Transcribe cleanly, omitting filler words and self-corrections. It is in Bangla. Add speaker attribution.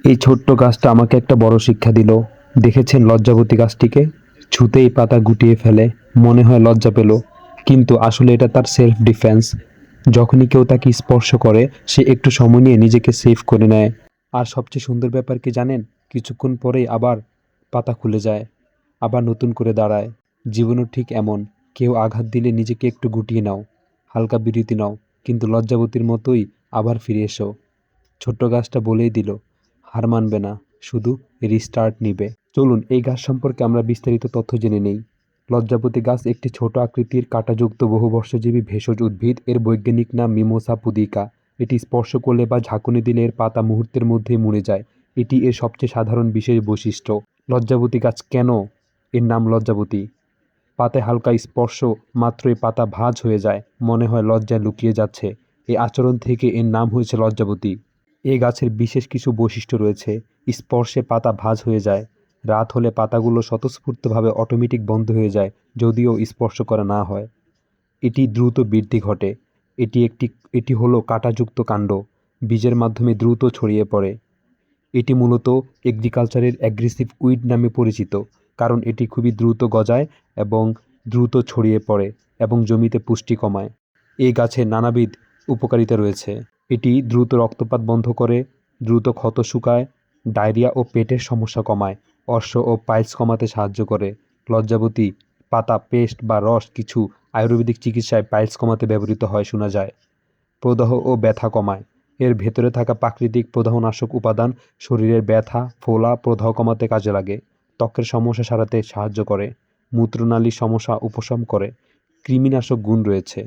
Speaker 1: এই ছোট্ট গাছটা আমাকে একটা বড় শিক্ষা দিল। দেখেছেন লজ্জাবতী গাছটিকে? ছুঁতেই পাতা গুটিয়ে ফেলে, মনে হয় লজ্জা পেল, কিন্তু আসলে এটা তার সেলফ ডিফেন্স। যখনই কেউ তাকে স্পর্শ করে, সে একটু সময় নিয়ে নিজেকে সেভ করে নেয়। আর সবচেয়ে সুন্দর ব্যাপার কি জানেন? কিছুক্ষণ পরেই আবার পাতা খুলে যায়, আবার নতুন করে দাঁড়ায়। জীবনও ঠিক এমন। কেউ আঘাত দিলে নিজেকে একটু গুটিয়ে নাও, হালকা বিরতি নাও, কিন্তু লজ্জাবতীর মতোই আবার ফিরে এসো। ছোট্ট গাছটা বলেই দিল, হার মানবে না, শুধু রিস্টার্ট নিবে। চলুন এই গাছ সম্পর্কে আমরা বিস্তারিত তথ্য জেনে নেই। লজ্জাবতী গাছ একটি ছোট আকৃতির কাঁটাযুক্ত বহুবর্ষজীবী ভেষজ উদ্ভিদ। এর বৈজ্ঞানিক নাম মিমোসা পুদিকা। এটি স্পর্শ করলে বা ঝাঁকুনি দিলে এর পাতা মুহূর্তের মধ্যেই মরে যায়। এটি এর সবচেয়ে সাধারণ বিশেষ বৈশিষ্ট্য। লজ্জাবতী গাছ কেন এর নাম লজ্জাবতী? পাতায় হালকা স্পর্শ মাত্রই পাতা ভাঁজ হয়ে যায়, মনে হয় লজ্জায় লুকিয়ে যাচ্ছে। এই আচরণ থেকে এর নাম হয়েছে লজ্জাবতী। এই গাছের বিশেষ কিছু বৈশিষ্ট্য রয়েছে। স্পর্শে পাতা ভাঁজ হয়ে যায়। রাত হলে পাতাগুলো স্বতঃস্ফূর্তভাবে অটোমেটিক বন্ধ হয়ে যায়, যদিও স্পর্শ করা না হয়। এটি দ্রুত বৃদ্ধি ঘটে। এটি হলো কাঁটাযুক্ত কাণ্ড, বীজের মাধ্যমে দ্রুত ছড়িয়ে পড়ে। এটি মূলত এগ্রিকালচারের অ্যাগ্রেসিভ উইড নামে পরিচিত, কারণ এটি খুবই দ্রুত গজায় এবং দ্রুত ছড়িয়ে পড়ে এবং জমিতে পুষ্টি কমায়। এই গাছের নানাবিধ উপকারিতা রয়েছে। এটি দ্রুত রক্তপাত বন্ধ করে, দ্রুত ক্ষত শুকায়, ডায়রিয়া ও পেটের সমস্যা কমায়, অর্শ ও পাইলস কমাতে সাহায্য করে। লজ্জাবতী পাতা পেস্ট বা রস কিছু আয়ুর্বেদিক চিকিৎসায় পাইলস কমাতে ব্যবহৃত হয় শোনা যায়। প্রদাহ ও ব্যথা কমায়। এর ভেতরে থাকা প্রাকৃতিক প্রদাহনাশক উপাদান শরীরের ব্যথা, ফোলা, প্রদাহ কমাতে কাজে লাগে। ত্বকের সমস্যা সারাতে সাহায্য করে। মূত্রনালীর সমস্যা উপশম করে। কৃমিনাশক গুণ রয়েছে।